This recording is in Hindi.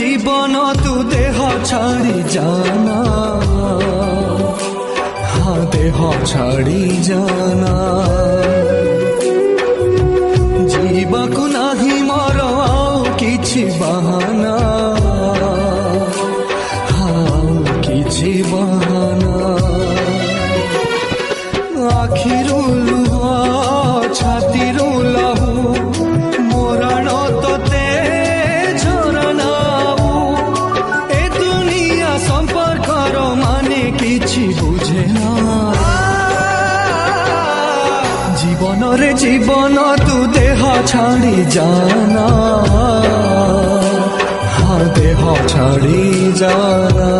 जीवन तू देह छाड़ी जाना, हाँ देह छाड़ी जाना। जीवाकु नाही मोर आउ किछि बहाना, हाँ किछि बहाना। आखिरु लुह छातीरु लहू मोराण तोते झरनाऊ। ए दुनिया संपर्कर माने किछि बुझे ना। जीवन रे जीवन तू देह छाड़ी जाना, हाँ देह छाड़ी जाना।